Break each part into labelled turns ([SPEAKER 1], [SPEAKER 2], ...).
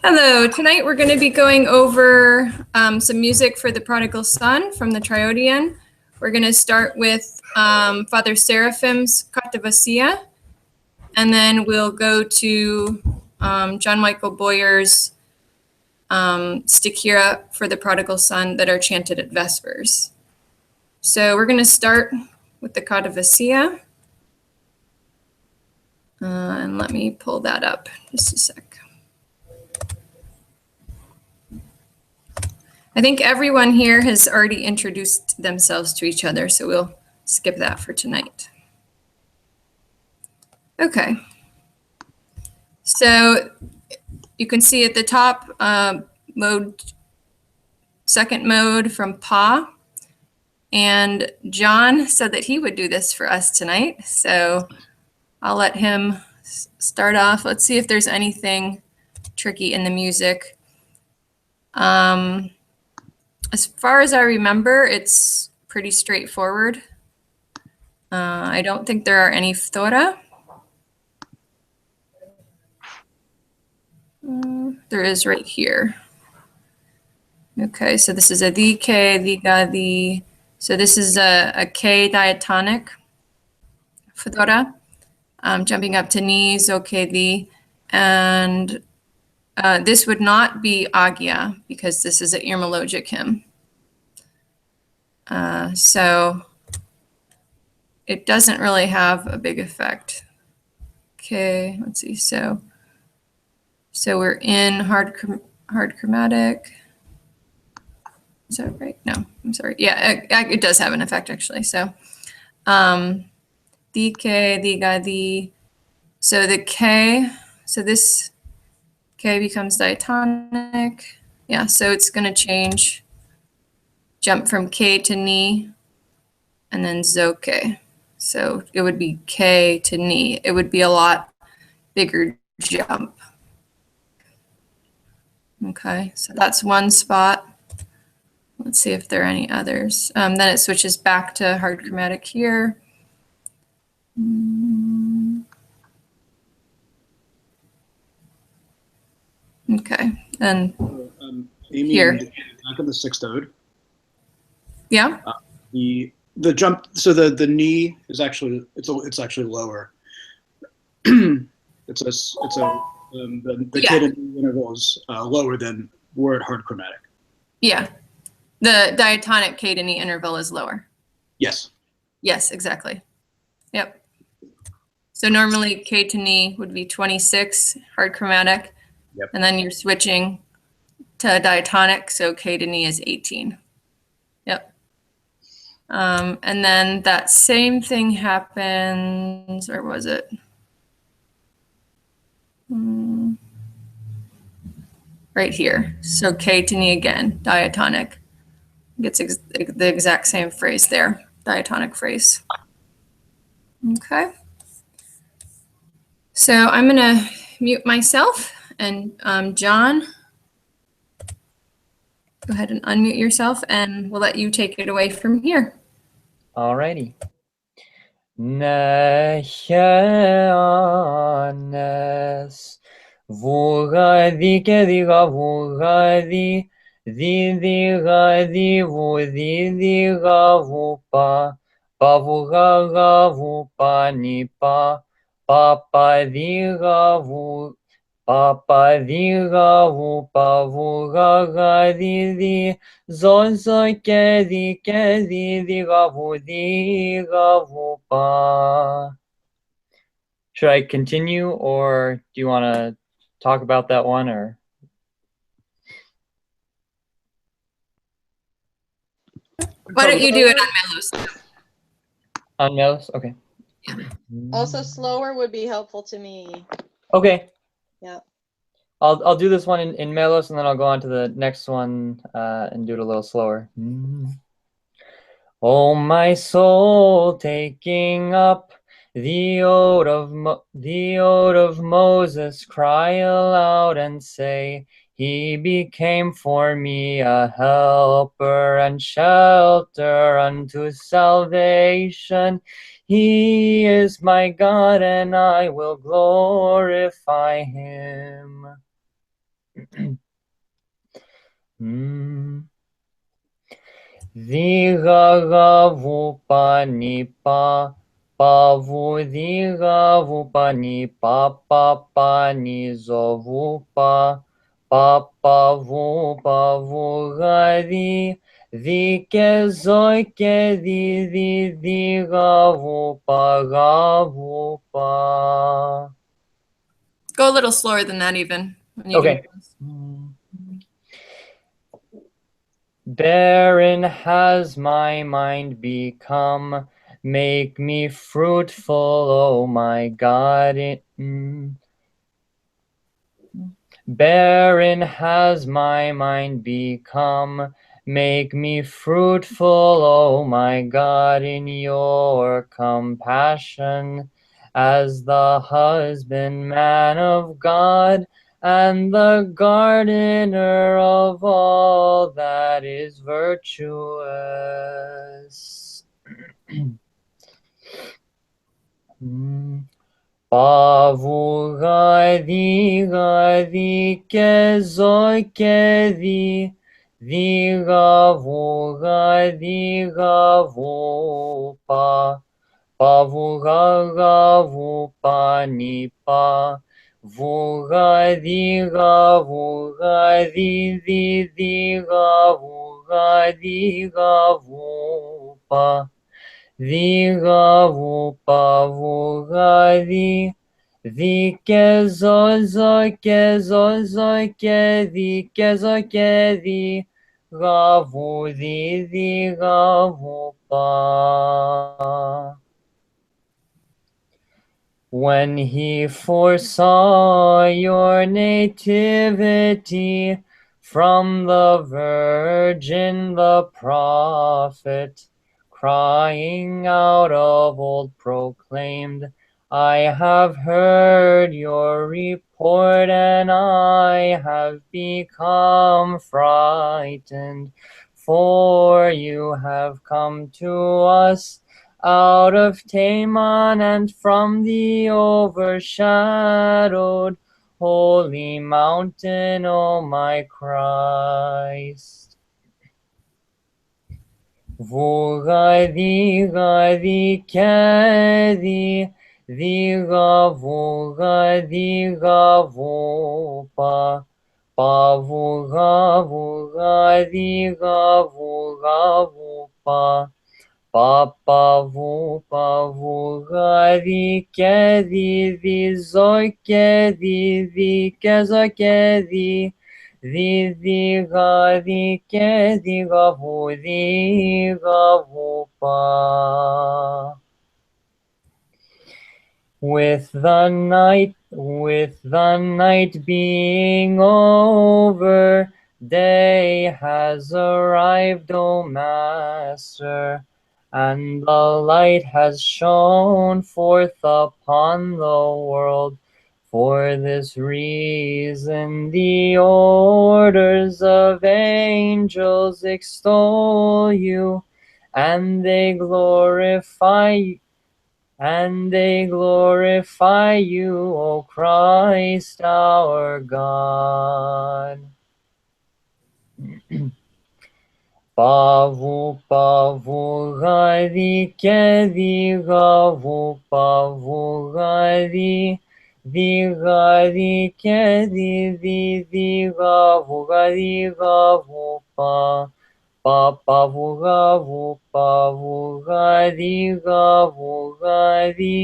[SPEAKER 1] Hello, tonight we're going to be going over some music for the Prodigal Son from the Triodion. We're going to start with Father Seraphim's Katavasia, and then we'll go to John Michael Boyer's Stichira for the Prodigal Son that are chanted at Vespers. So we're going to start with the Katavasia. And let me pull that up just a sec. I think everyone here has already introduced themselves to each other, so we'll skip that for tonight. Okay. So you can see at the top, second mode from Pa. And John said that he would do this for us tonight. So I'll let him start off. Let's see if there's anything tricky in the music. As far as I remember, it's pretty straightforward. I don't think there are any phthora. There is right here. Okay, so this is a the, K, the, ga, the. So this is a K diatonic, phthora, jumping up to ni, okay, the. And this would not be Agya because this is an earmologic hymn. So it doesn't really have a big effect. Okay, let's see. So we're in hard chromatic. Is that right? No, I'm sorry. Yeah, it does have an effect actually. So the K, the ga, the. So the K, so this K becomes diatonic. Yeah, so it's going to change, jump from K to ni, and then zoke. So it would be K to ni. It would be a lot bigger jump. Okay, so that's one spot. Let's see if there are any others. Then it switches back to hard chromatic here. Okay, and
[SPEAKER 2] Amy,
[SPEAKER 1] here.
[SPEAKER 2] Back in the sixth ode.
[SPEAKER 1] Yeah.
[SPEAKER 2] The jump. So the knee is actually it's actually lower. the cadence interval is lower than we're at hard chromatic.
[SPEAKER 1] Yeah, the diatonic K to ni interval is lower.
[SPEAKER 2] Yes.
[SPEAKER 1] Yes, exactly. Yep. So normally K to ni would be 26 hard chromatic.
[SPEAKER 2] Yep.
[SPEAKER 1] And then you're switching to diatonic, so K to ni is 18. Yep. And then that same thing happens, or was it? Right here. So K to ni again, diatonic. Gets the exact same phrase there, diatonic phrase. Okay. So I'm going to mute myself, and John, go ahead and unmute yourself, and we'll let you take it away from here.
[SPEAKER 3] Alrighty. Neheanes vugadi kediga vugadi didigadi vudidiga vupa pavugaga vupa nipa papadiga vu papadiga vupa vugaga didi zozo kedi diga vudiga vupa. Should I continue, or do you want to talk about that one, or?
[SPEAKER 1] Why don't you do it on Melos?
[SPEAKER 3] On Melos? Okay.
[SPEAKER 1] Yeah.
[SPEAKER 4] Also, slower would be helpful to me.
[SPEAKER 3] Okay.
[SPEAKER 4] Yeah.
[SPEAKER 3] I'll do this one in Melos, and then I'll go on to the next one and do it a little slower. Oh, my soul, taking up the ode of Moses, cry aloud and say, he became for me a helper and shelter unto salvation. He is my God, and I will glorify him. Diga-ga-vu-pa-ni-pa, pa-vu-diga-vu-pa-ni-pa-pa-pa-ni-zo-vu-pa, pa-pa-vu-pa-vu-ga-di, di-ke-zo-ke-di-di-di-ga-vu-pa-ga-vu-pa.
[SPEAKER 1] Go a little slower than that, even. When you
[SPEAKER 3] Okay.
[SPEAKER 1] do this.
[SPEAKER 3] Barren has my mind become. Make me fruitful, oh my God. Barren has my mind become. Make me fruitful, oh my God, in your compassion. As the husbandman of God and the gardener of all that is virtuous. Pavu-ga-di-ga-di-ke-zo-ke-di, di-ga-vu-ga-di-ga-vu-pa, pavu-ga-ga-vu-pa-ni-pa, vu-ga-di-ga-vu-ga-di-di-ga-vu-ga-di-ga-vu-pa. Di-ga-vu-pa-vu-ga-di, di-ke-zo-zo-ke-zo-zo-ke-di-ke-zo-ke-di, ga-vu-di-di-ga-vu-pa. When he foresaw your nativity from the Virgin, the prophet, crying out of old proclaimed, I have heard your report and I have become frightened, for you have come to us out of Taman and from the overshadowed holy mountain, O my Christ. Vu-ga-di-ga-di-ke-di, di-ga-vu-ga-di-ga-vu-pa, pa-vu-ga-vu-ga-di-ga-vu-ga-vu-pa. Pa-pa-vu-pa-vu-ga-di-ke-di-di-zo-ke-di-di-ke-zo-ke-di, di-di-ga-di-ke-di-ga-vu-di-ga-vu-pa. With the night being over, day has arrived, O Master, and the light has shone forth upon the world. For this reason, the orders of angels extol you, and they glorify you. And they glorify you, O Christ our God. Pavu-pavu-ga-di-ke-di-ga-vu-pavu-ga-di, di-ga-di-ke-di-di-ga-vu-ga-di-ga-vu-pa. Pa-pa-vu-ga-vu-pa-vu-ga-di-ga-vu-ga-di,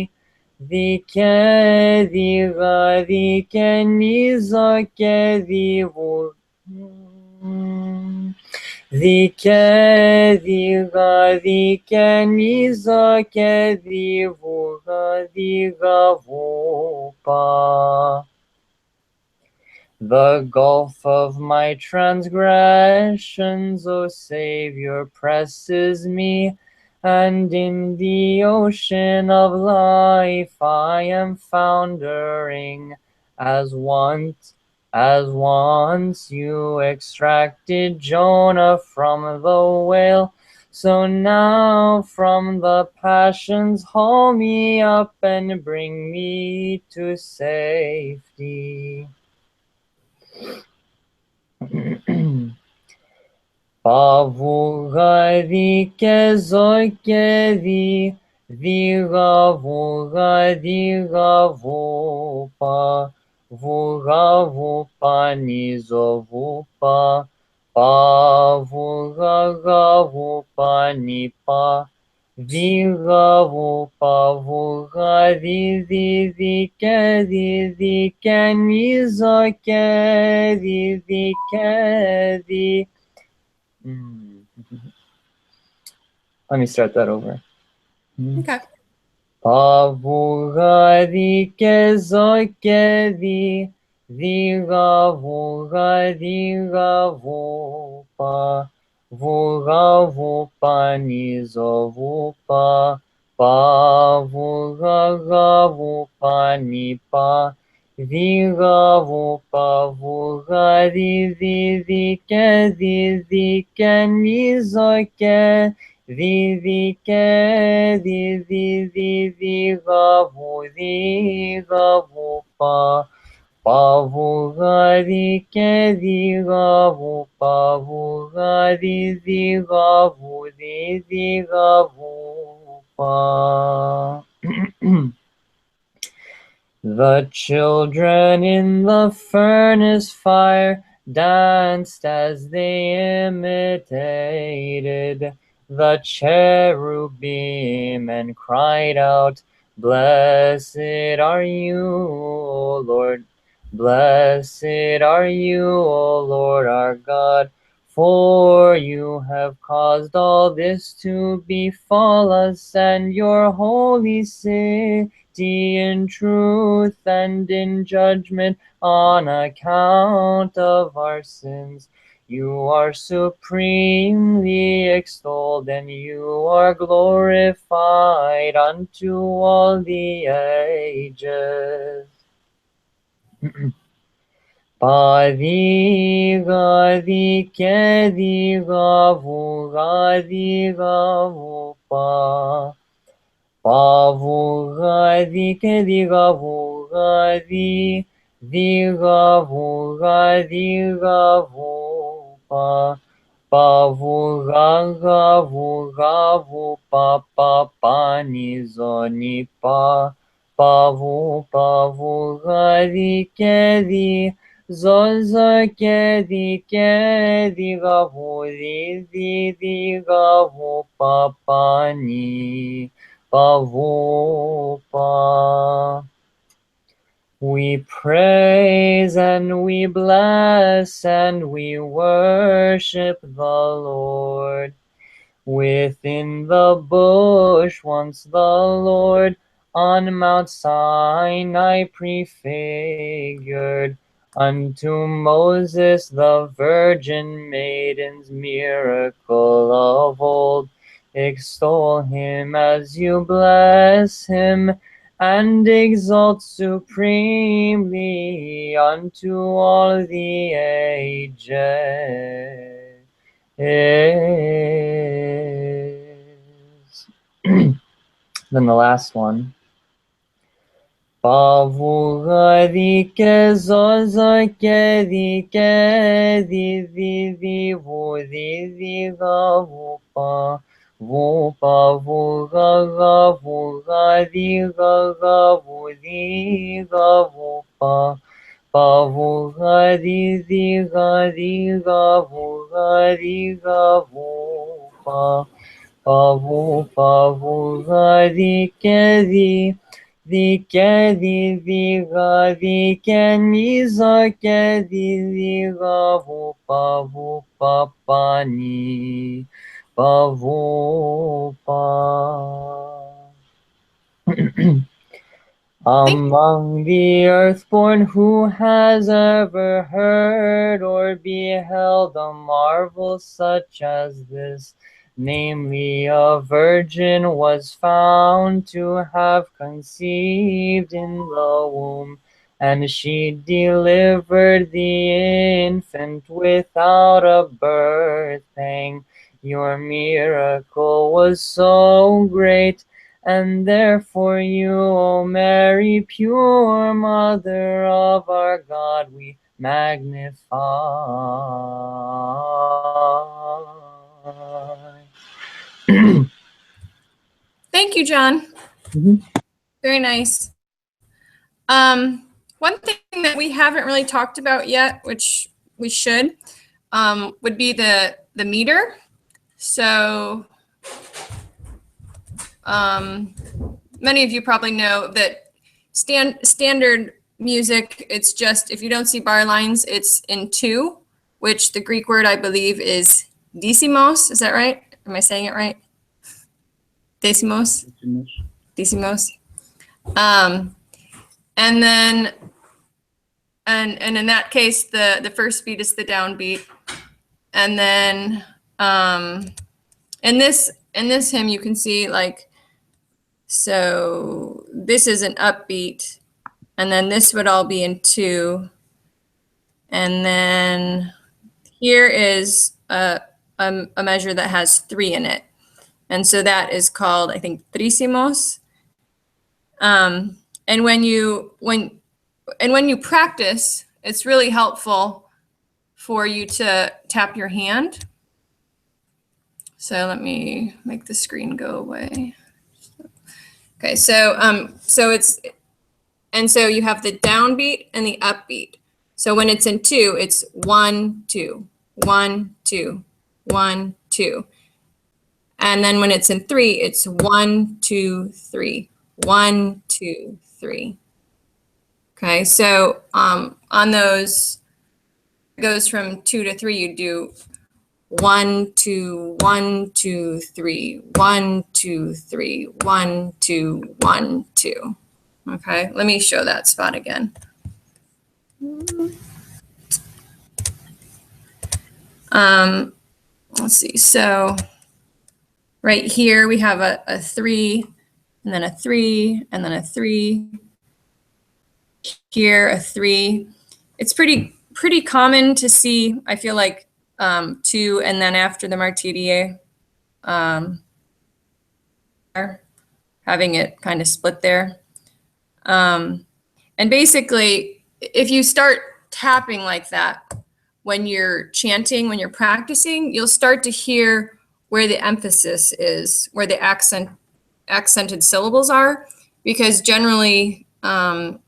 [SPEAKER 3] di-ke-di-ga-di-ke-ni-zo-ke-di-vu. Di-ke-di-ga-di-ke-ni-zo-ke-di-vu-ga-di-ga-vu-pa. The gulf of my transgressions, O Savior, presses me, and in the ocean of life I am foundering. As once you extracted Jonah from the whale, so now from the passions haul me up and bring me to safety. Pavugadi zoikedi, digavupa, vugavupa nizovupa, pavugagavupa nipa, vigavupa vugadi dikedi dikedi. Let me start that over.
[SPEAKER 1] Okay.
[SPEAKER 3] Pavugadi zoikedi, digavupa, vugavupa nizovupa, pavugagavupa nipa, vigavupa vugadi dikedi digavupa, pavugadi digavupa. The children in the furnace fire danced as they imitated the cherubim and cried out, "Blessed are you, O Lord. Blessed are you, O Lord our God, for you have caused all this to befall us, and your holy city in truth and in judgment on account of our sins. You are supremely extolled, and you are glorified unto all the ages." Pavugadigavupa, digavupa, pavugagavupa nizonipa, pavugadi zozakedi digavupa pani. Pavupa. We praise and we bless and we worship the Lord. Within the bush once the Lord on Mount Sinai prefigured unto Moses the virgin maiden's miracle of old. Extol him as you bless him, and exalt supremely unto all the ages. Then the last one. Pavugadi zozakedi digavupa, vupa vugagavupa, pavugadi digavupa, pavugadi digavupa pani. Pavupa. Among the earthborn, who has ever heard or beheld a marvel such as this? Namely, a virgin was found to have conceived in the womb, and she delivered the infant without a birth pang. Your miracle was so great, and therefore you, O Mary, pure Mother of our God, we magnify.
[SPEAKER 1] Thank you, John. Very nice. One thing that we haven't really talked about yet, which we should, would be the meter. So many of you probably know that standard music, it's just, if you don't see bar lines, it's in 2, which the Greek word I believe is decimos. Is that right? Am I saying it right? Decimos? Decimos. And then, and in that case, the first beat is the downbeat. And then in this hymn, you can see like, so this is an upbeat, and then this would all be in 2. And then here is a measure that has 3 in it. And so that is called, I think, trisimos. And when you practice, it's really helpful for you to tap your hand. So let me make the screen go away. Okay, so so you have the downbeat and the upbeat. So when it's in 2, it's 1, 2, 1, 2, 1, 2. And then when it's in 3, it's 1, 2, 3, 1, 2, 3. Okay, so on those, it goes from 2 to 3, you do 1, 2, 1, 2, 3, 1, 2, 3, 1, 2, 1, 2. Okay, let me show that spot again. Let's see, so right here we have a 3, and then a 3, and then a 3. Here, a 3. It's pretty common to see, I feel like, 2, and then after the martirie, having it kind of split there. And basically, if you start tapping like that, when you're chanting, when you're practicing, you'll start to hear where the emphasis is, where the accented syllables are, because generally the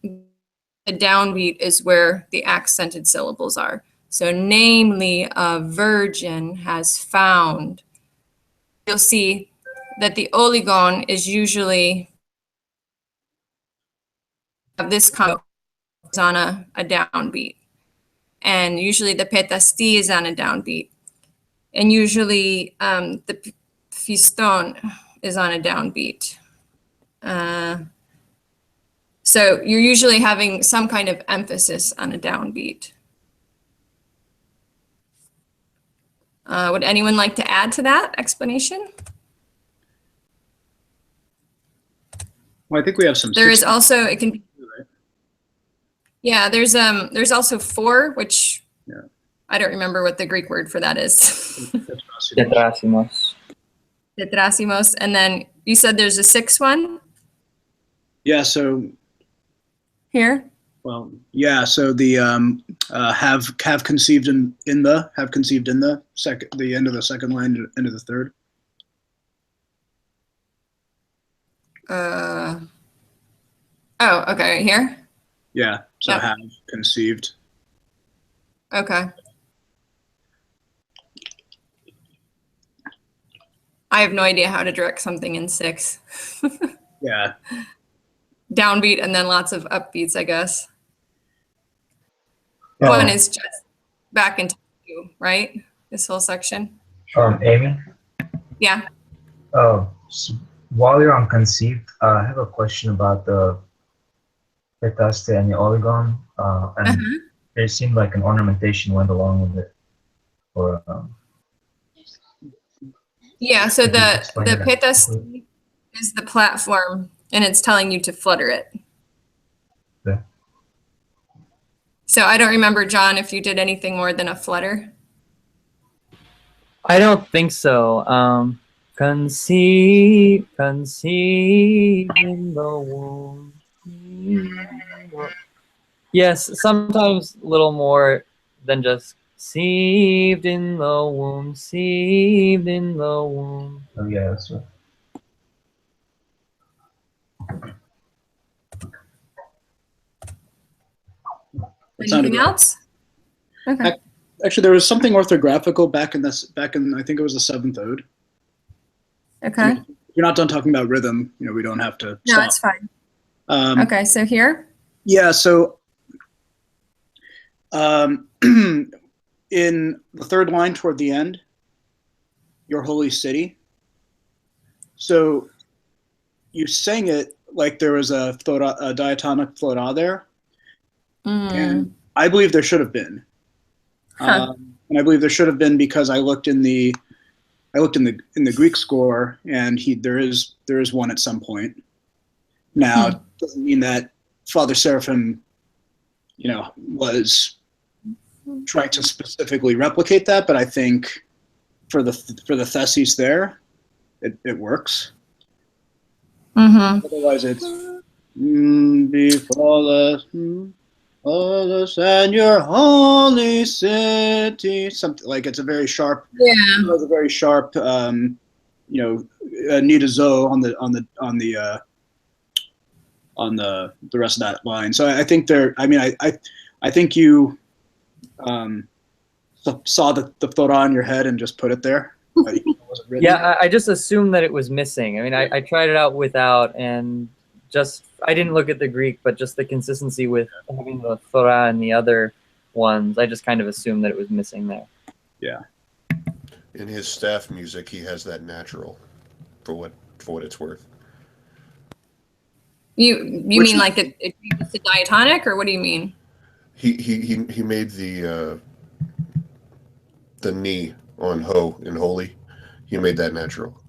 [SPEAKER 1] downbeat is where the accented syllables are. So namely, a virgin has found. You'll see that the oligon is usually this kind is on a downbeat. And usually the petasti is on a downbeat. And usually the fiston is on a downbeat. So you're usually having some kind of emphasis on a downbeat. Would anyone like to add to that explanation?
[SPEAKER 2] Well, I think we have some.
[SPEAKER 1] There is also, it can be, yeah, there's also 4, which I don't remember what the Greek word for that is.
[SPEAKER 3] Tetrasimos.
[SPEAKER 1] Tetrasimos. And then you said there's a 6th one?
[SPEAKER 2] Yeah, so.
[SPEAKER 1] Here?
[SPEAKER 2] Well, yeah, so the have conceived in the second, the end of the second line, end of the third.
[SPEAKER 1] Oh, okay, right here?
[SPEAKER 2] Yeah, so
[SPEAKER 1] Yep.
[SPEAKER 2] have conceived.
[SPEAKER 1] Okay. I have no idea how to direct something in 6.
[SPEAKER 2] Yeah.
[SPEAKER 1] Downbeat and then lots of upbeats, I guess.
[SPEAKER 5] Oh.
[SPEAKER 1] One is just back into 2, right? This whole section.
[SPEAKER 5] Amy?
[SPEAKER 1] Yeah.
[SPEAKER 5] Oh, so while you're on conceived, I have a question about the petaste and the oligon. And it seemed like an ornamentation went along with it. Or
[SPEAKER 1] Yeah, so
[SPEAKER 5] could you
[SPEAKER 1] the
[SPEAKER 5] explain that
[SPEAKER 1] petasti
[SPEAKER 5] quickly?
[SPEAKER 1] is the platform, and it's telling you to flutter it.
[SPEAKER 5] Yeah.
[SPEAKER 1] So I don't remember, John, if you did anything more than a flutter.
[SPEAKER 3] I don't think so. Conceive in the womb. Yes, sometimes a little more than just conceived in the womb, conceived in the womb.
[SPEAKER 5] Oh, yeah, that's right.
[SPEAKER 2] That sounded
[SPEAKER 1] Anything
[SPEAKER 2] right.
[SPEAKER 1] else? Okay.
[SPEAKER 2] Actually, there was something orthographical back in I think it was the seventh ode.
[SPEAKER 1] Okay.
[SPEAKER 2] If you're not done talking about rhythm, we don't have to
[SPEAKER 1] No,
[SPEAKER 2] stop.
[SPEAKER 1] it's fine.
[SPEAKER 2] Um,
[SPEAKER 1] Okay, so here.
[SPEAKER 2] Yeah, so in the third line toward the end, your holy city. So you sang it like there was a diatonic flota there, and I believe there should have been.
[SPEAKER 1] Huh.
[SPEAKER 2] And I believe there should have been because I looked in the Greek score, and there is one at some point. Now, it doesn't mean that Father Seraphim, was trying to specifically replicate that, but I think for the theses there, it works. Otherwise, it's before us and your holy city. Something like it's a very sharp.
[SPEAKER 1] Yeah.
[SPEAKER 2] It was a very sharp, nitazo on the rest of that line. So I think I think you saw the Torah in your head and just put it there.
[SPEAKER 3] Yeah, I just assumed that it was missing. I mean, I tried it out without, and I didn't look at the Greek, but just the consistency with having the Torah and the other ones, I just kind of assumed that it was missing there.
[SPEAKER 2] Yeah.
[SPEAKER 6] In his staff music, he has that natural, for what it's worth.
[SPEAKER 1] You mean like it's a diatonic, or what do you mean?
[SPEAKER 6] He made the knee on ho in holy. He made that natural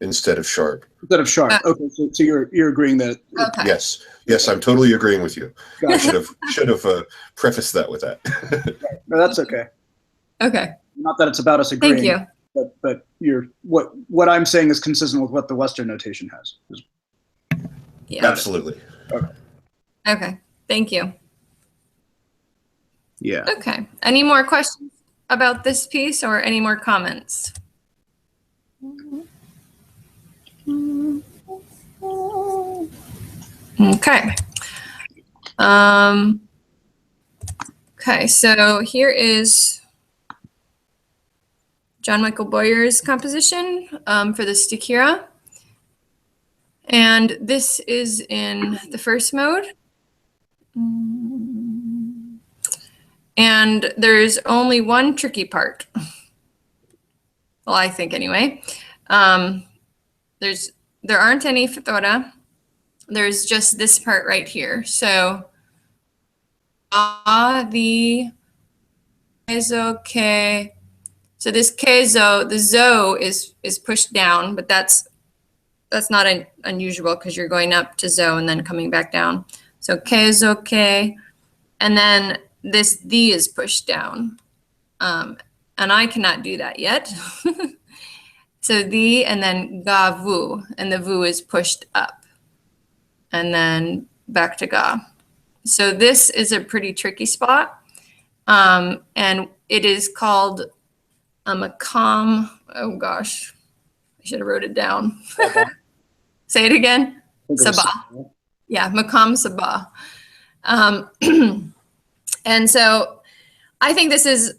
[SPEAKER 6] instead of sharp.
[SPEAKER 2] Instead of sharp. Okay, so you're agreeing that.
[SPEAKER 1] Okay.
[SPEAKER 6] Yes, I'm totally agreeing with you.
[SPEAKER 2] Gotcha.
[SPEAKER 6] I should have prefaced that with that.
[SPEAKER 2] No, that's okay.
[SPEAKER 1] Okay.
[SPEAKER 2] Not that it's about us agreeing.
[SPEAKER 1] Thank you.
[SPEAKER 2] But what I'm saying is consistent with what the Western notation has.
[SPEAKER 1] Yeah.
[SPEAKER 6] Absolutely.
[SPEAKER 1] Okay. Thank you.
[SPEAKER 2] Yeah.
[SPEAKER 1] Okay. Any more questions about this piece or any more comments? Okay. Okay, so here is John Michael Boyer's composition for the Stikira. And this is in the first mode. And there's only one tricky part. Well, I think anyway. There aren't any Fethora. There's just this part right here. So the kezo ke. So this kezo, the zo is pushed down, but that's not unusual because you're going up to zo and then coming back down. So kezo ke, and then this the is pushed down, and I cannot do that yet. So the and then ga vu, and the vu is pushed up, and then back to ga. So this is a pretty tricky spot, and it is called a makam. Oh gosh, I should have wrote it down. Say it again. Sabah. Yeah, makam sabah. And so I think this is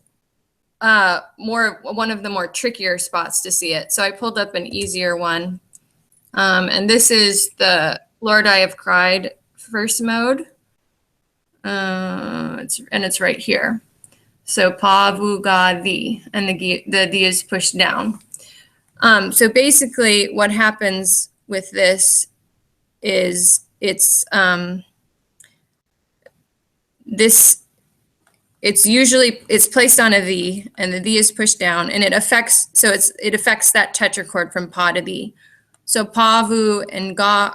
[SPEAKER 1] one of the more trickier spots to see it. So I pulled up an easier one. And this is the Lord, I Have Cried first mode. It's right here. So pa, vu, ga, the, and the is pushed down. So basically what happens with this is it's placed on a V, and the V is pushed down, and it affects that tetrachord from pa to the. So pa, vu, and ga,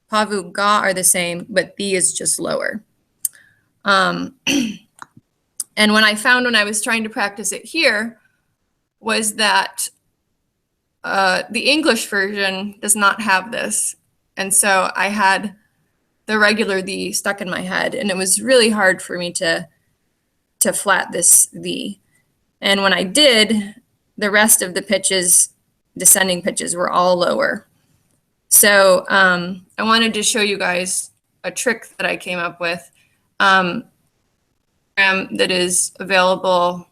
[SPEAKER 1] pa, vu, ga are the same, but the is just lower. And when I was trying to practice it here was that the English version does not have this. And so I had the regular the stuck in my head, and it was really hard for me to flat this the. And when I did, the rest of the pitches, descending pitches, were all lower. So I wanted to show you guys a trick that I came up with. That is available.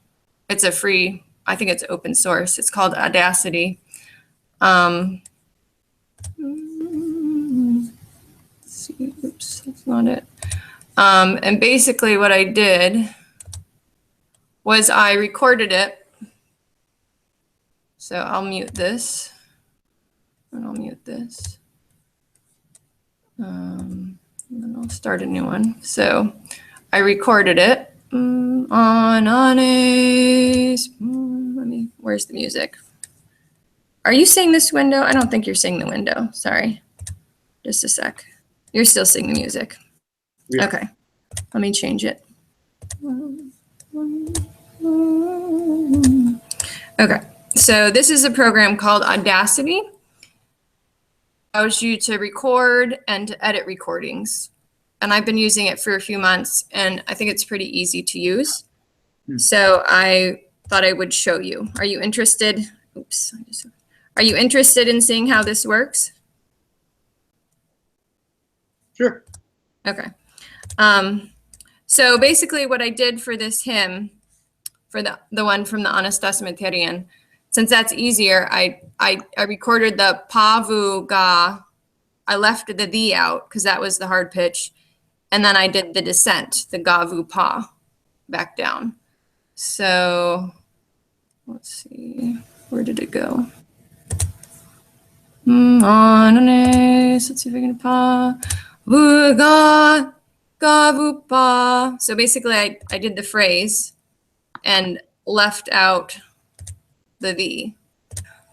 [SPEAKER 1] It's a free, I think it's open source. It's called Audacity. Let's see, oops, that's not it. And basically what I did was I recorded it. So I'll mute this and I'll mute this. And then I'll start a new one. So I recorded it. On Honest. Where's the music? Are you seeing this window? I don't think you're seeing the window. Sorry. Just a sec. You're still seeing the music.
[SPEAKER 2] Yeah.
[SPEAKER 1] Okay. Let me change it. Okay. So this is a program called Audacity. It allows you to record and to edit recordings. And I've been using it for a few months, and I think it's pretty easy to use. So I thought I would show you. Are you interested? Oops. Are you interested in seeing how this works?
[SPEAKER 2] Sure.
[SPEAKER 1] Okay. So basically what I did for this hymn, for the one from the Anastasia Triodion, since that's easier, I recorded the pa, vu, ga. I left the the out because that was the hard pitch. And then I did the descent, the ga, vu, pa, back down. So let's see, where did it go? Let's see if I can pa, vu, ga, vu, pa. So basically I did the phrase and left out the V.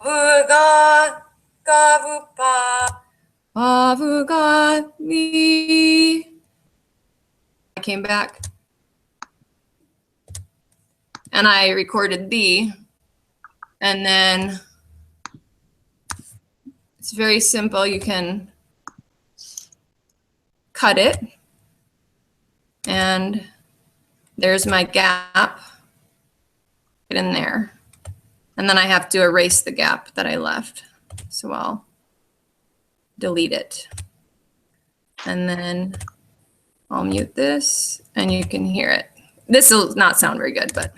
[SPEAKER 1] Vu, ga, vu, pa, vu, ga, vi. I came back and I recorded the, and then it's very simple. You can cut it, and there's my gap in there. And then I have to erase the gap that I left. So I'll delete it. And then I'll mute this and you can hear it. This will not sound very good, but.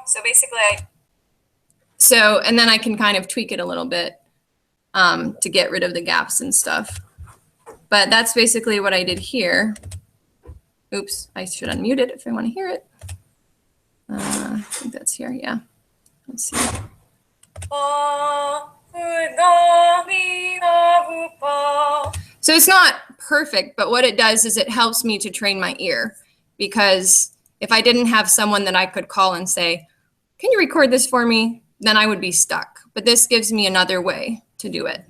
[SPEAKER 1] So basically and then I can kind of tweak it a little bit to get rid of the gaps and stuff. But that's basically what I did here. Oops, I should unmute it if I want to hear it. I think that's here, yeah. Let's see. So it's not perfect, but what it does is it helps me to train my ear, because if I didn't have someone that I could call and say, can you record this for me? Then I would be stuck. But this gives me another way to do it.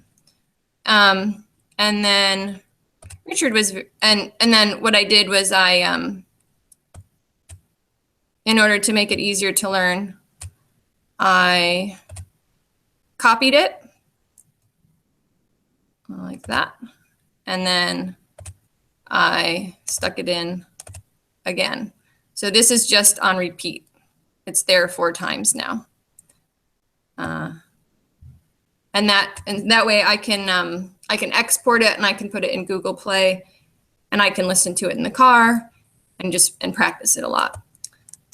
[SPEAKER 1] And then Richard was, and then what I did was in order to make it easier to learn, I copied it like that. And then I stuck it in again. So this is just on repeat. It's there 4 times now. And that way I can export it and I can put it in Google Play and I can listen to it in the car and practice it a lot.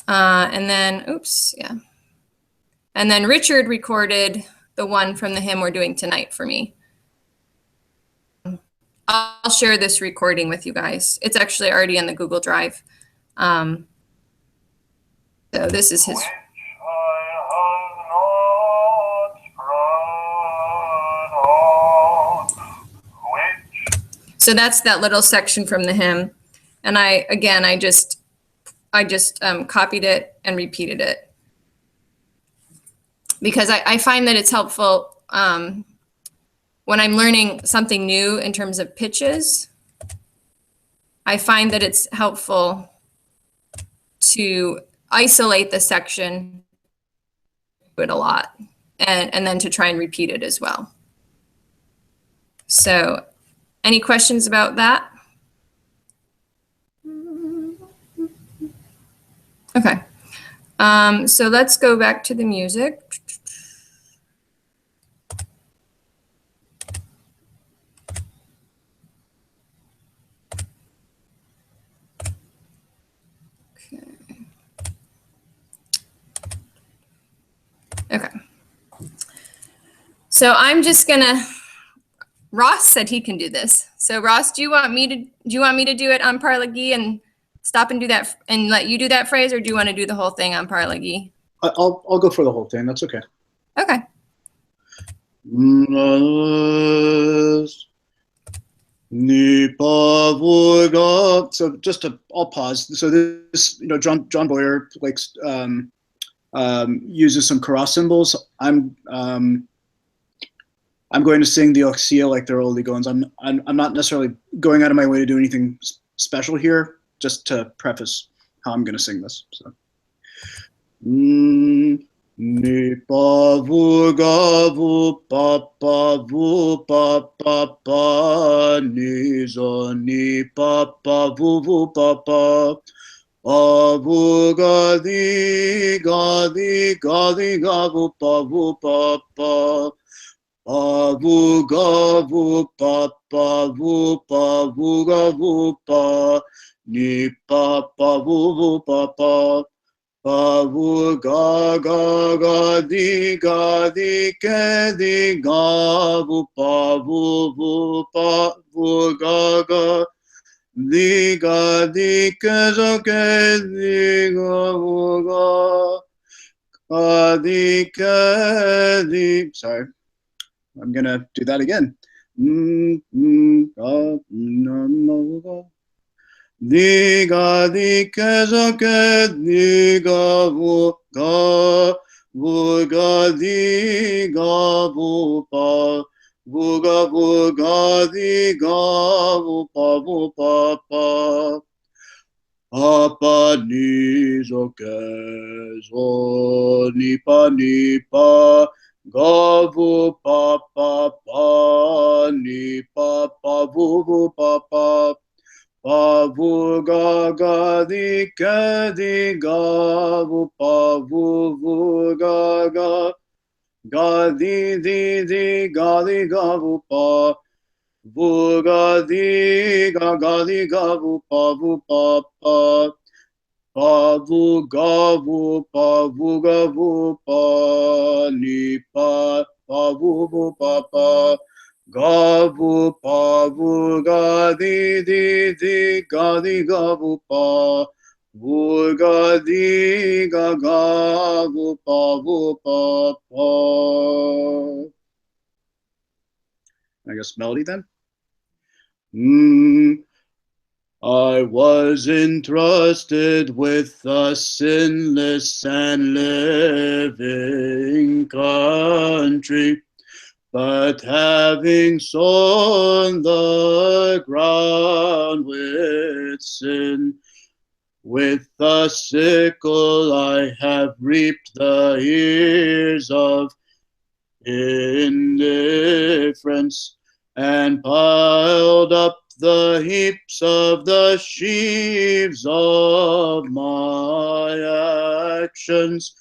[SPEAKER 1] And then, oops, yeah. And then Richard recorded the one from the hymn we're doing tonight for me. I'll share this recording with you guys. It's actually already in the Google Drive. So this is his. So that's that little section from the hymn. And I just copied it and repeated it. Because I find that it's helpful when I'm learning something new in terms of pitches. I find that it's helpful to isolate the section a lot and then to try and repeat it as well. So any questions about that? Okay. So let's go back to the music. So I'm just gonna. Ross said he can do this. So Ross, do you want me to do it on Parlagi and stop and do that and let you do that phrase, or do you want to do the whole thing on Parlagi?
[SPEAKER 2] I'll go for the whole thing. That's okay.
[SPEAKER 1] Okay.
[SPEAKER 2] So just I'll pause. So this, John Boyer likes uses some kara symbols. I'm going to sing the Oxia like they're Oligons. I'm not necessarily going out of my way to do anything special here, just to preface how I'm going to sing this. So. Ni pa vu ga vu pa pa vu pa pa pa ni zo ni pa pa vu pa pa vu ga di ga di ga di ga vu pa pa vu ga vu pa vu ga vu pa ni pa vu pa vu ga ga di ke di ga vu pa vu ga di ke zo ke di ga vu ga di ke di. Sorry, I'm gonna do that again. Diga di ke zo ke diga vu ga di ga vu pa di ga vu pa pa ni zo ke zo ni pa ga vu pa ni pa vu pa vu ga di ke di ga vu ga di ga di ga vu ga di ga di ga vu pa vu ga ni pa vu ga vu ga di ga di ga vu ga di ga vu pa. I guess melody then. I was entrusted with a sinless and living country, but having sown the ground with sin, with the sickle I have reaped the ears of indifference, and piled up the heaps of the sheaves of my actions,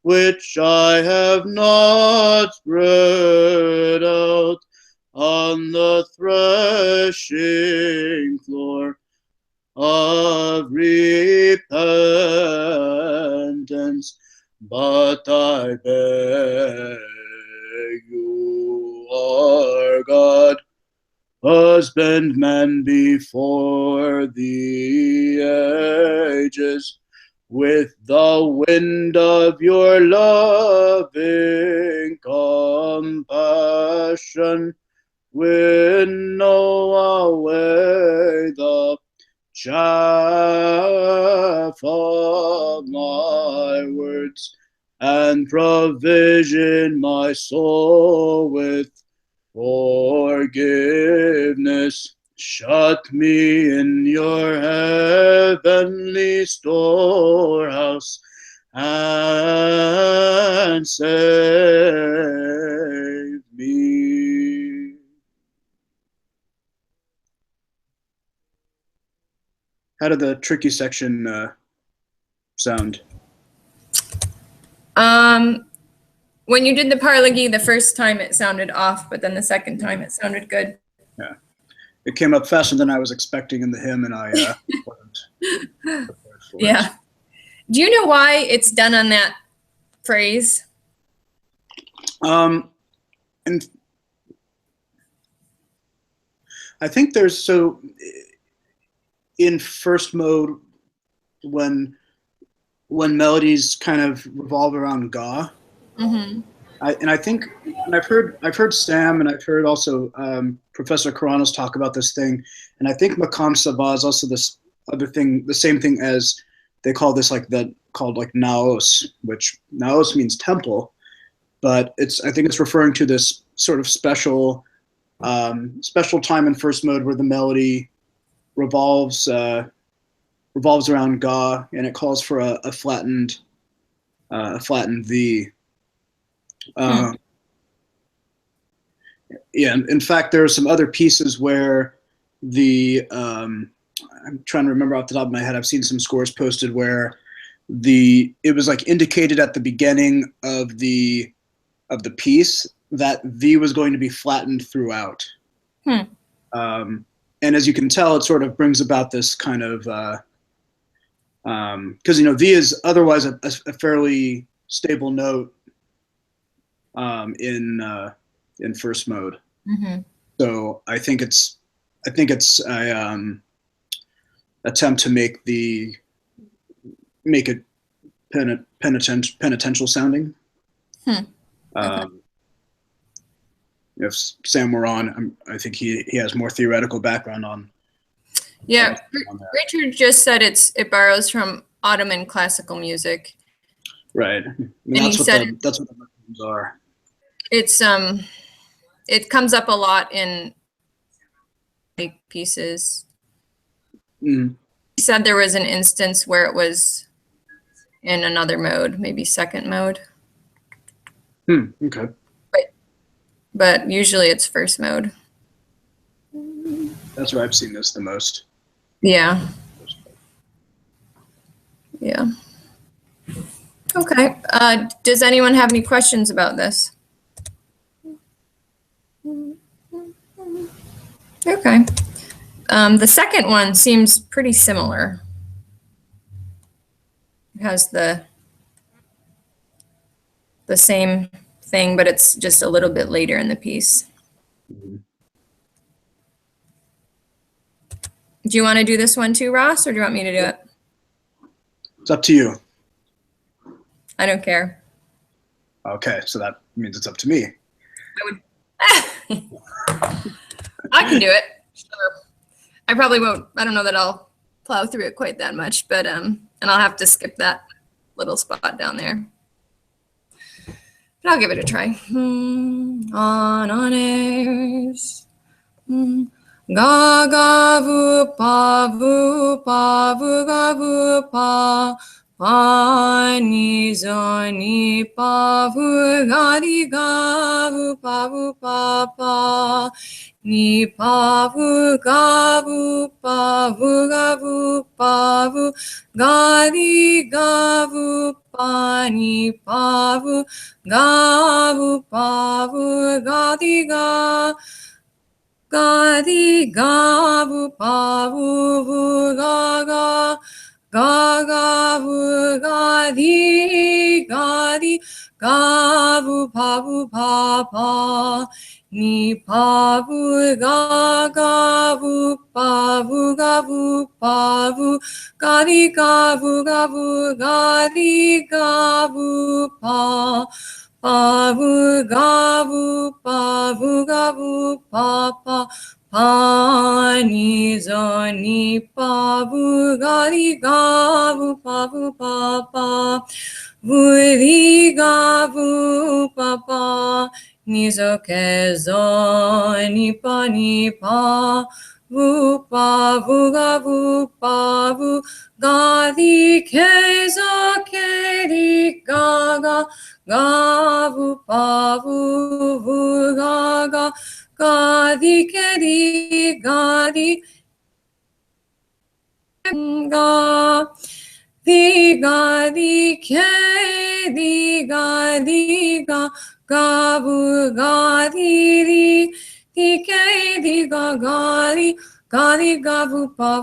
[SPEAKER 2] which I have not spread out on the threshing floor of repentance. But I beg you, our God, husbandman before the ages, with the wind of your loving compassion, winnow away the chaff of my words, and provision my soul with forgiveness. Shut me in your heavenly storehouse and save me. How did the tricky section sound?
[SPEAKER 1] When you did the Parlagi the first time, it sounded off, but then the second time it sounded good.
[SPEAKER 2] Yeah, it came up faster than I was expecting in the hymn, and I wasn't prepared for
[SPEAKER 1] Yeah. Do you know why it's done on that phrase?
[SPEAKER 2] In I think there's so in first mode when melodies kind of revolve around ga.
[SPEAKER 1] Mm-hmm.
[SPEAKER 2] I think, and I've heard Sam and I've heard also Professor Karanos talk about this thing, and I think Makam Saba is also this other thing, the same thing as they call this called Naos, which Naos means temple, but I think it's referring to this sort of special time in first mode where the melody revolves around ga, and it calls for a flattened V. Yeah, in fact, there are some other pieces where I'm trying to remember off the top of my head. I've seen some scores posted where it was like indicated at the beginning of the piece that V was going to be flattened throughout. And as you can tell, it sort of brings about this kind of because V is otherwise a fairly stable note in first mode.
[SPEAKER 1] Mm-hmm.
[SPEAKER 2] So I think it's a attempt to make it penitential sounding.
[SPEAKER 1] Okay.
[SPEAKER 2] If Sam were on, I think he has more theoretical background on.
[SPEAKER 1] Yeah,
[SPEAKER 2] on that.
[SPEAKER 1] Richard just said it borrows from Ottoman classical music.
[SPEAKER 2] Right. And
[SPEAKER 1] he said
[SPEAKER 2] that's what the mechanisms are.
[SPEAKER 1] It's it comes up a lot in pieces.
[SPEAKER 2] Mm.
[SPEAKER 1] He said there was an instance where it was in another mode, maybe second mode.
[SPEAKER 2] Okay.
[SPEAKER 1] But usually it's first mode.
[SPEAKER 2] That's where I've seen this the most.
[SPEAKER 1] Yeah. Yeah. Okay. Does anyone have any questions about this? Okay. The second one seems pretty similar. It has the same thing, but it's just a little bit later in the piece.
[SPEAKER 2] Mm-hmm.
[SPEAKER 1] Do you want to do this one too, Ross, or do you want me to do it?
[SPEAKER 2] It's up to you.
[SPEAKER 1] I don't care.
[SPEAKER 2] Okay, so that means it's up to me.
[SPEAKER 1] I can do it. Sure. I probably won't. I don't know that I'll plow through it quite that much, but and I'll have to skip that little spot down there. But I'll give it a try. On honors. Ga ga vu pa ga vu pa. Pa ni zo ni pa vu ga di ga vu pa pa. Ni pa vu ga vu pa vu ga di ga vu pa ni pa vu ga di ga di ga vu pa vu ga vu ga di ga vu pa ni pa vu ga vu pa vu ga di ga vu ga di ga vu pa vu ga vu pa ni zo ni pa vu ga di ga vu pa vu di ga vu pa ni zo ke zo ni pa vu ga vu ga di ke zo ke di ga vu ga di ke di ga di ga di ke di ga vu ga di ke di ga di ga vu pa.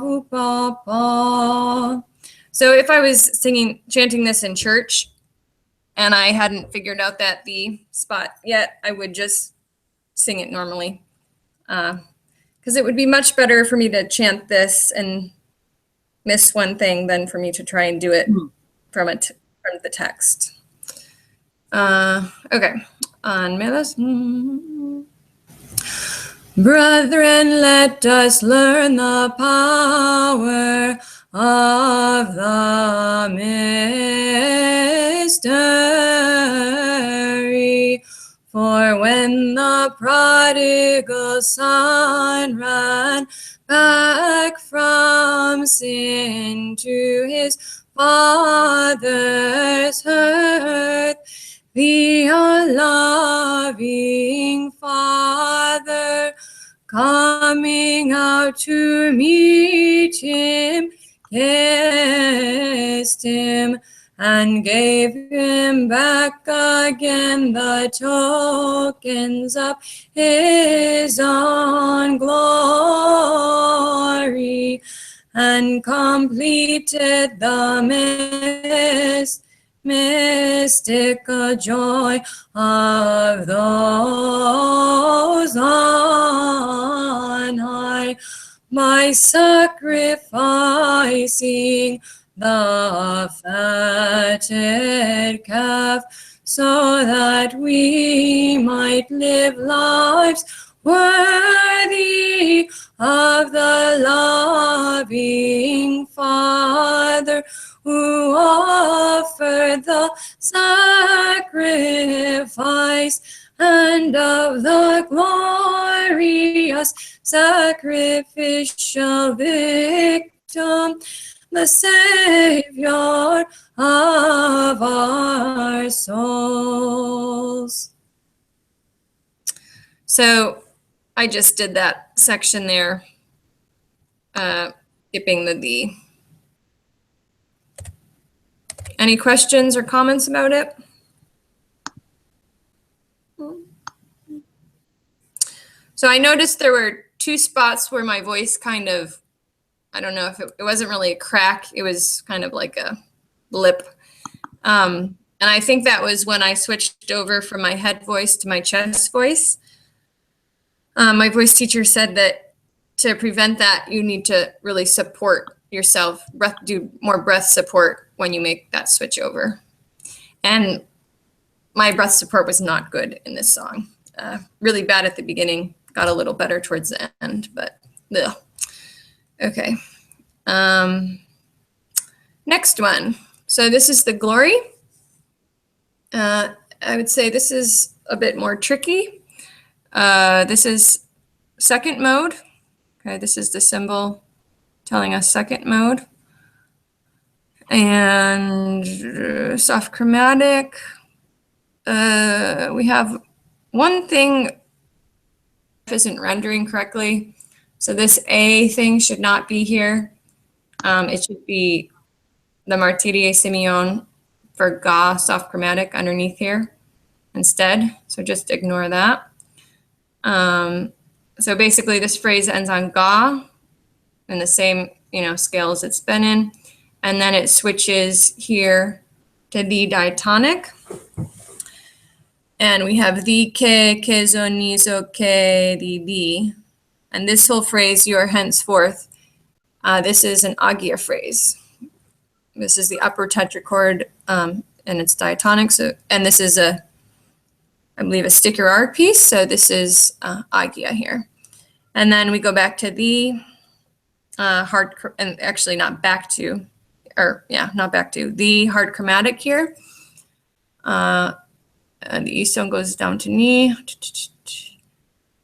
[SPEAKER 1] So if I was chanting this in church and I hadn't figured out that the spot yet, I would just sing it normally. because it would be much better for me to chant this and miss one thing than for me to try and do it from the text. Okay, on Melas. Brethren, let us learn the power of the mystery. For when the prodigal son ran back from sin to his father's hearth, the all-loving Father, coming out to meet him, kissed him, and gave him back again the tokens of his own glory, and completed the mystical joy of those on high by sacrificing the fatted calf, so that we might live lives worthy of the loving Father, who offered the sacrifice, and of the glorious sacrificial victim, the Savior of our souls. So I just did that section there, skipping the D. Any questions or comments about it? So I noticed there were two spots where my voice kind of, I don't know if it wasn't really a crack, it was kind of like a lip. And I think that was when I switched over from my head voice to my chest voice. My voice teacher said that to prevent that, you need to really support yourself, do more breath support when you make that switch over. And my breath support was not good in this song. Really bad at the beginning, got a little better towards the end, but ugh. Okay. Next one. So this is the glory. I would say this is a bit more tricky. This is second mode. Okay, this is the symbol telling us second mode. And soft chromatic. We have one thing isn't rendering correctly. So this A thing should not be here. It should be the Martirie Simeon for Ga soft chromatic underneath here instead. So just ignore that. So basically this phrase ends on Ga in the same, scale as it's been in. And then it switches here to the diatonic. And we have the ke, zo, ni, zo, ke, the. And this whole phrase, you are henceforth, this is an agia phrase. This is the upper tetrachord, and it's diatonic. So, and this is I believe, a sticker art piece. So this is agia here. And then we go back to the hard, and actually not back to, the hard chromatic here. And the E stone goes down to ni.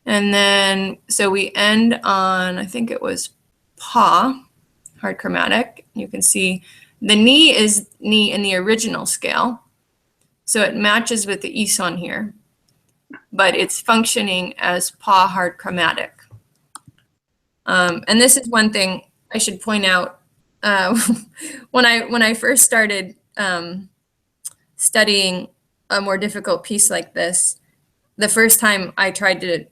[SPEAKER 1] And then, so we end on, I think it was pa, hard chromatic. You can see the ni is ni in the original scale. So it matches with the Ison here, but it's functioning as pa hard chromatic. And this is one thing I should point out. When I first started studying a more difficult piece like this, the first time I tried to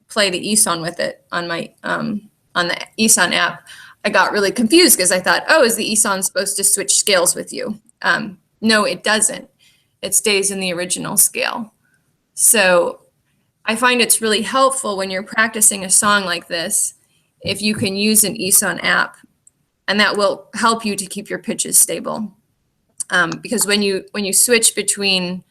[SPEAKER 1] play the Ison with it on my on the Ison app, I got really confused because I thought, oh, is the Ison supposed to switch scales with you? No, it doesn't. It stays in the original scale. So I find it's really helpful when you're practicing a song like this, if you can use an ESON app, and that will help you to keep your pitches stable. Because when you switch between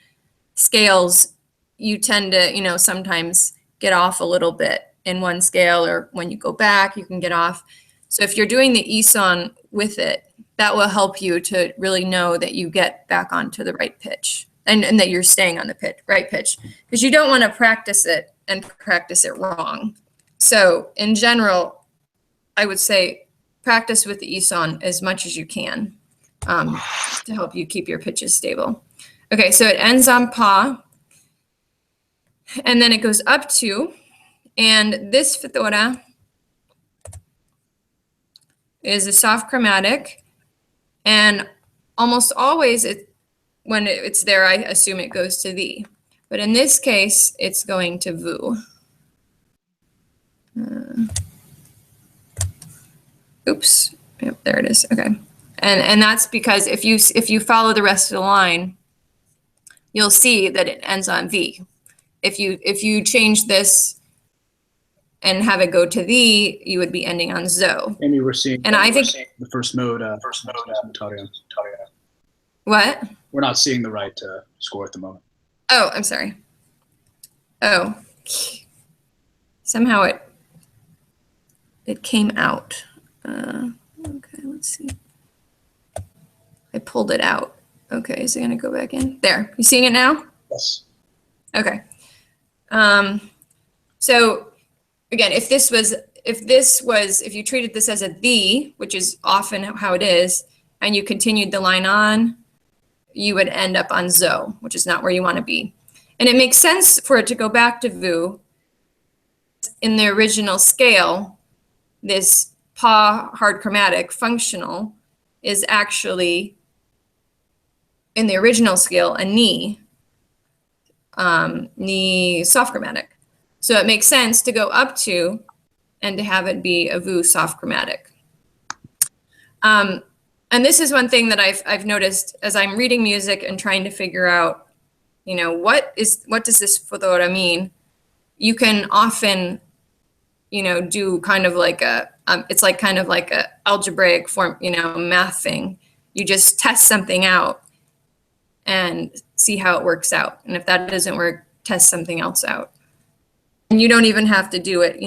[SPEAKER 1] scales, you tend to, sometimes get off a little bit in one scale, or when you go back, you can get off. So if you're doing the ESON with it, that will help you to really know that you get back onto the right pitch, and that you're staying on the right pitch, because you don't want to practice it and practice it wrong. So in general, I would say practice with the ESON as much as you can to help you keep your pitches stable. Okay, so it ends on pa, and then it goes up to, and this fithora is a soft chromatic, and almost always when it's there, I assume it goes to the. But in this case, it's going to vu. Oops. Yep, there it is. Okay. And that's because if you follow the rest of the line, you'll see that it ends on V. If you change this and have it go to the, you would be ending on zo.
[SPEAKER 2] Amy, we're seeing.
[SPEAKER 1] And I think
[SPEAKER 2] the first mode. Triodion.
[SPEAKER 1] What?
[SPEAKER 2] We're not seeing the right score at the moment.
[SPEAKER 1] Oh, I'm sorry. Oh, somehow it came out. Okay, let's see. I pulled it out. Okay, is it gonna go back in? There, you seeing it now?
[SPEAKER 2] Yes.
[SPEAKER 1] Okay. So again, if you treated this as a the, which is often how it is, and you continued the line on, you would end up on zo, which is not where you want to be. And it makes sense for it to go back to vu. In the original scale, this pa hard chromatic functional is actually, in the original scale, a ni soft chromatic. So it makes sense to go up to and to have it be a vu soft chromatic. And this is one thing that I've noticed as I'm reading music and trying to figure out, what does this fithora mean? You can often, do kind of like it's like kind of like a algebraic form, math thing. You just test something out and see how it works out. And if that doesn't work, test something else out. And you don't even have to do it,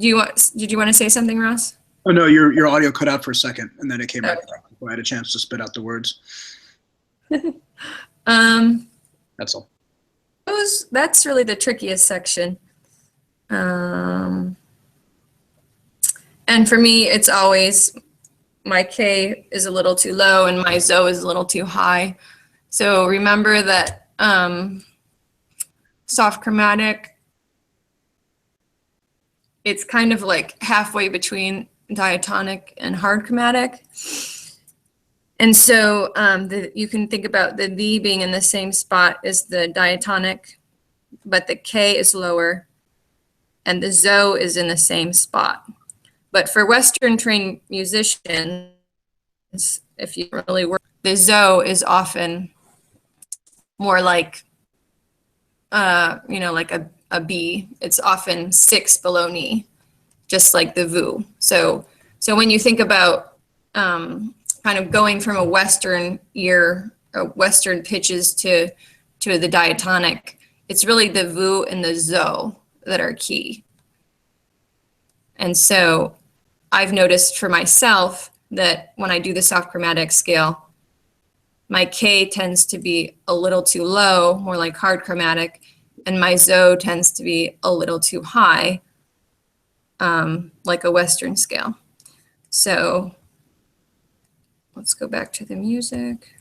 [SPEAKER 1] Did you want to say something, Ross?
[SPEAKER 2] Oh no, your audio cut out for a second, and then it came back. I had a chance to spit out the words. That's all.
[SPEAKER 1] That's really the trickiest section. And for me, it's always my K is a little too low and my zo is a little too high. So remember that soft chromatic, it's kind of like halfway between diatonic and hard chromatic. And so you can think about the V being in the same spot as the diatonic, but the K is lower and the zo is in the same spot. But for Western trained musicians, if you really work, the zo is often more like, like a B. It's often 6 below ni, just like the vu. So when you think about kind of going from a Western ear, Western pitches to the diatonic, it's really the vu and the zo that are key. And so I've noticed for myself that when I do the soft chromatic scale, my K tends to be a little too low, more like hard chromatic, and my zo tends to be a little too high, like a Western scale. So let's go back to the music.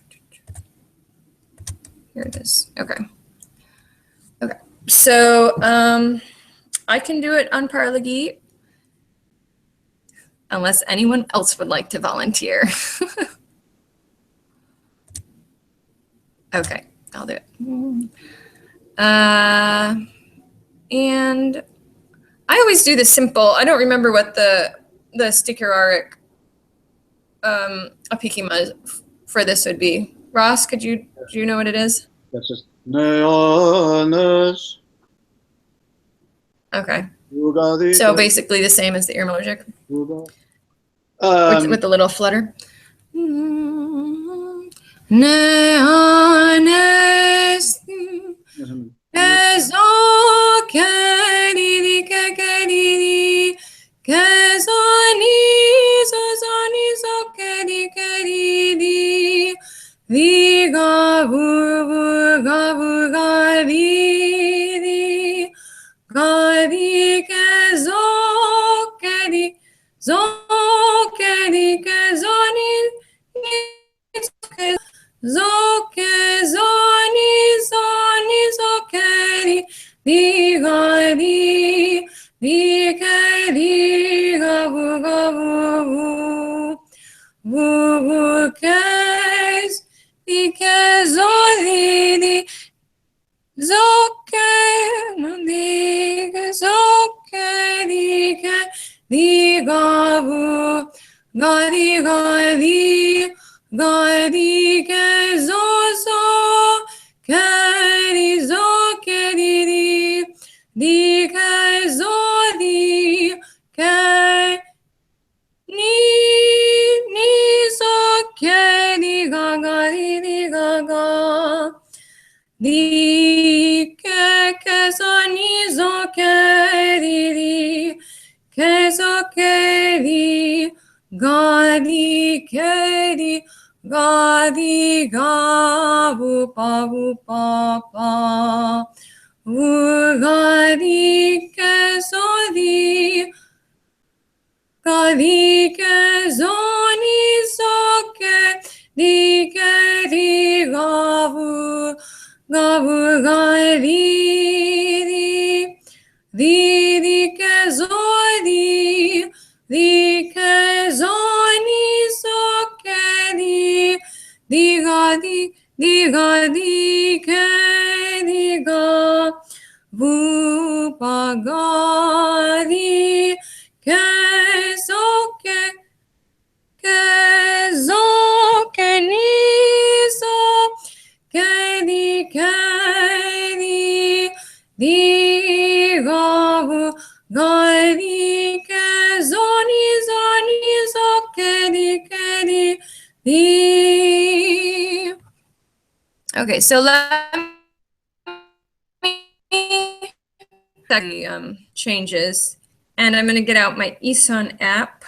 [SPEAKER 1] Here it is. Okay. Okay. So I can do it on Parlagi, unless anyone else would like to volunteer. Okay, I'll do it. And I always do the simple. I don't remember what the Sticharic apikima for this would be. Ross, do you know what it is?
[SPEAKER 2] That's just neones.
[SPEAKER 1] Okay.
[SPEAKER 2] Ugadi.
[SPEAKER 1] So basically the same as the Irmogic.
[SPEAKER 2] Ugadi.
[SPEAKER 1] With the little flutter. Neones. Kezo keriri kekeriri. Kezoni zozoni zokeri keriri. Viga vuga vuga viri. Gari kezo keri. Zokeri kezoni. Zoke zoni zoni zokeri. Digari. Digari gavu gavu. Vuvu kes. Dikezoni. Zoke diga zoke diga digavu gadi gadi gadi kezozo keri zo keri di kezodi ke ni zo keri gaga di gaga. Di kezo nizo keri kezo keri gadi keri gadi gavu pavu papa gadi kezo di gadi kezo nizo keri keri gavu gavu gadi di kezodi di kezoni sokedi di gadi kediga vu pagadi kezoke kezoke niso kedi kedi di gavu gadi kezoni zoni so kedi kedi di. Okay, so let me changes, and I'm going to get out my Eson app.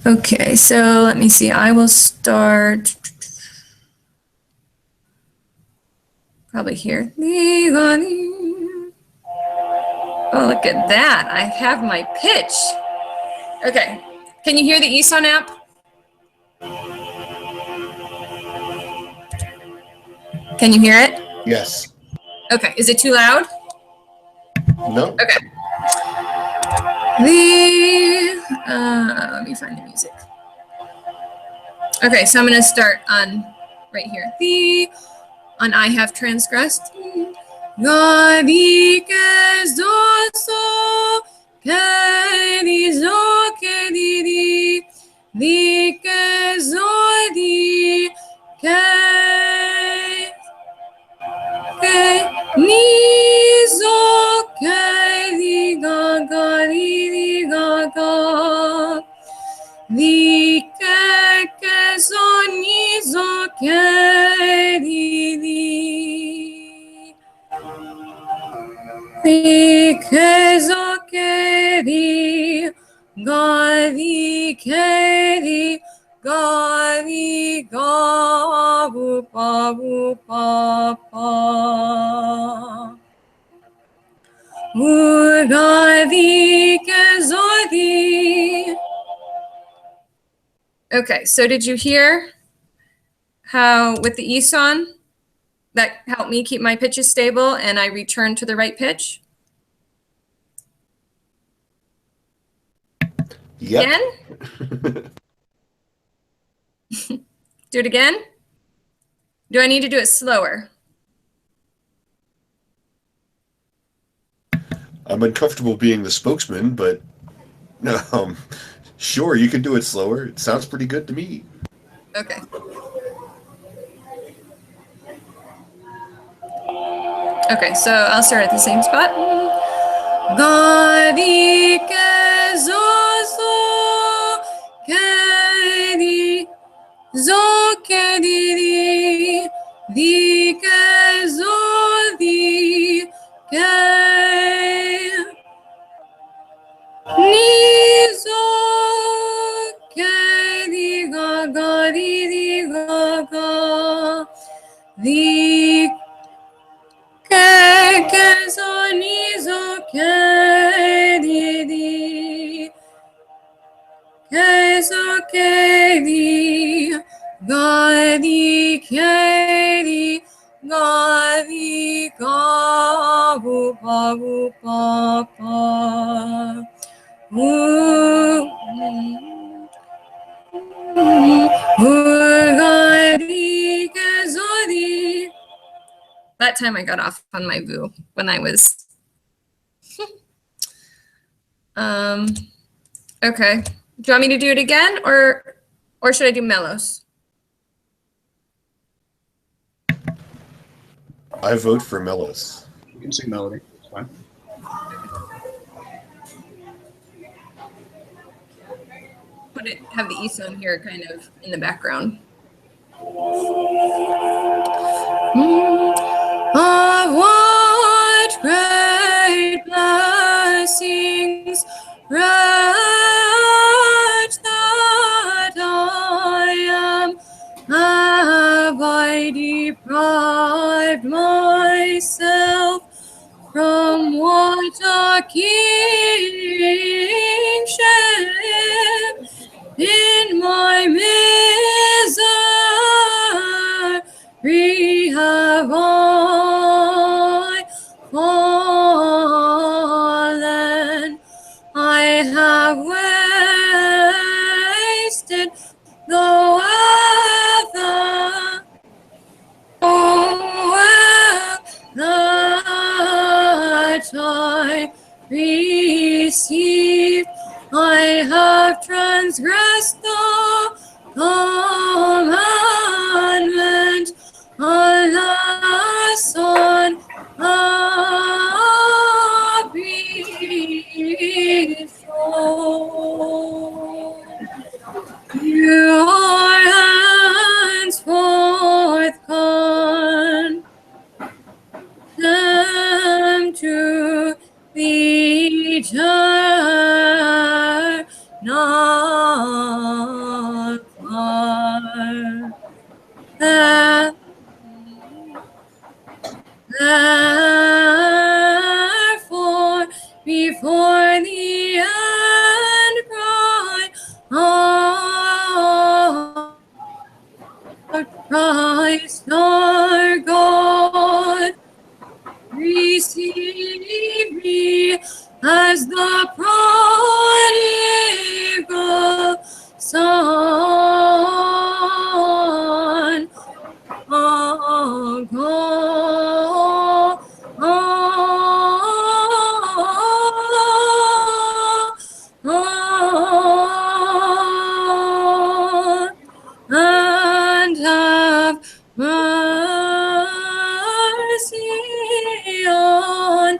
[SPEAKER 1] Okay, so let me see. I will start probably here. Oh, look at that. I have my pitch. Okay, can you hear the Eson app? Can you hear it?
[SPEAKER 6] Yes.
[SPEAKER 1] Okay, is it too loud?
[SPEAKER 6] No.
[SPEAKER 1] Okay. Let me find the music. Okay, so I'm gonna start on right here. On I have transgressed. Gadi kezoso kerizo kediri di kezodi ke nizo kedi gaga di gaga di kezo nizo kedi di kezo kedi gadi kedi gadi gavu pavu papa gadi kezodi. Okay, so did you hear how with the Eson that helped me keep my pitches stable and I return to the right pitch?
[SPEAKER 6] Yep.
[SPEAKER 1] Again? Do it again? Do I need to do it slower?
[SPEAKER 6] I'm uncomfortable being the spokesman, but sure, you can do it slower. It sounds pretty good to me.
[SPEAKER 1] Okay. Okay, so I'll start at the same spot. Gadi ke zo ke di zo ke di di ke zo di ke ni zo ke di ga di ga di que sonizo que di que so que di ga di ga bu pa pa ga di que so di. That time I got off on my VU when I was. Okay. Do you want me to do it again, or should I do Melos?
[SPEAKER 6] I vote for Melos.
[SPEAKER 2] You can sing melody. It's fine.
[SPEAKER 1] Have the ESON here kind of in the background. Of what great blessings wretch that I am, have I deprived myself from what a kingship in my misery have I fallen. I have wasted the weather. Oh, that I received. I have transgressed the commandment, alas, on a before. You are henceforth condemned to the eternal fire. Therefore, before the end cry, oh, Christ our God, receive me as the prodigal son. Oh, God. And have mercy on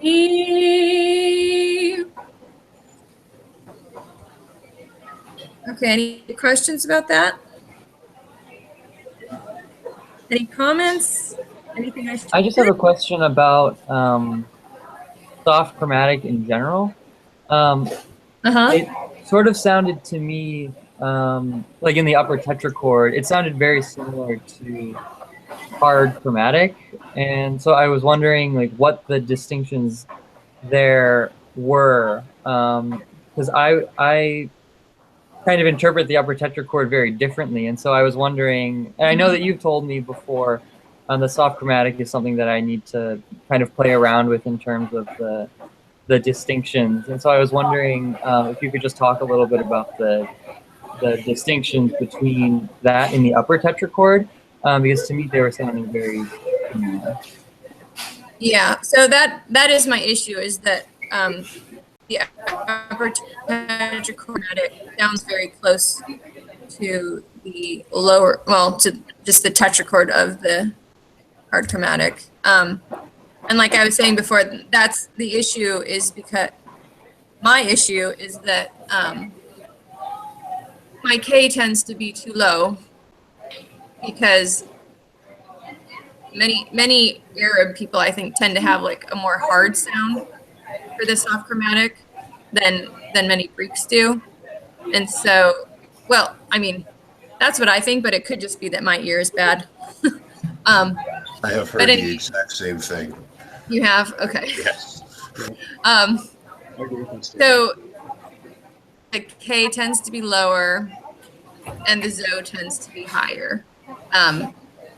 [SPEAKER 1] me. Okay, any questions about that? Any comments? Anything I should
[SPEAKER 3] I just have a question about soft chromatic in general. It sort of sounded to me like in the upper tetrachord, it sounded very similar to hard chromatic, and so I was wondering like what the distinctions there were, because I kind of interpret the upper tetrachord very differently, and so I was wondering, and I know that you've told me before, the soft chromatic is something that I need to kind of play around with in terms of the distinctions, and so I was wondering if you could just talk a little bit about the distinctions between that and the upper tetrachord, because to me they were sounding very similar.
[SPEAKER 1] Yeah, so that is my issue, is that the upper tetrachromatic sounds very close to the lower, well, to just the tetrachord of the hard chromatic. And like I was saying before, that's the issue, is because my issue is that my K tends to be too low because many Arab people, I think, tend to have like a more hard sound for the soft chromatic than many Greeks do. And so, well, I mean, that's what I think, but it could just be that my ear is bad.
[SPEAKER 6] I have heard
[SPEAKER 1] anyway,
[SPEAKER 6] the exact same thing.
[SPEAKER 1] You have? Okay.
[SPEAKER 6] Yes.
[SPEAKER 1] So the K tends to be lower and the ZO tends to be higher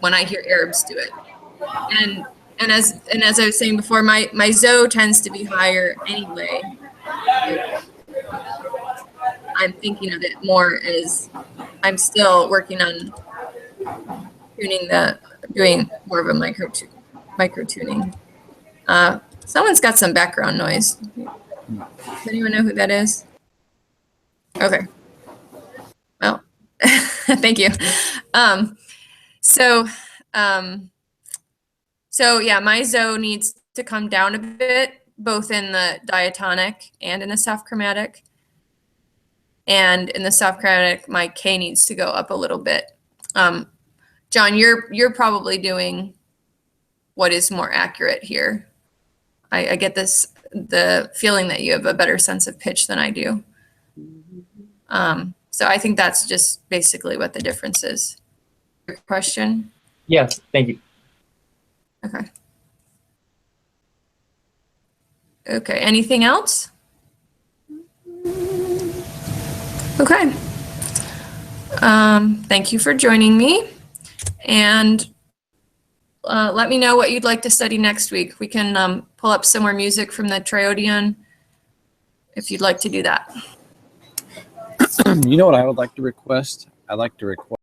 [SPEAKER 1] when I hear Arabs do it. And as I was saying before, my ZO tends to be higher anyway. I'm thinking of it more as I'm still working on doing more of a micro tuning. Someone's got some background noise. Does anyone know who that is? Okay. Well, thank you. So yeah, my ZO needs to come down a bit, both in the diatonic and in the soft chromatic. And in the soft chromatic, my K needs to go up a little bit. John, you're probably doing what is more accurate here. I get the feeling that you have a better sense of pitch than I do. So I think that's just basically what the difference is. Your question?
[SPEAKER 3] Yes, thank you.
[SPEAKER 1] Okay. Okay, anything else? Okay. Thank you for joining me. And let me know what you'd like to study next week. We can pull up some more music from the Triodion if you'd like to do that.
[SPEAKER 7] You know what I would like to request? I'd like to request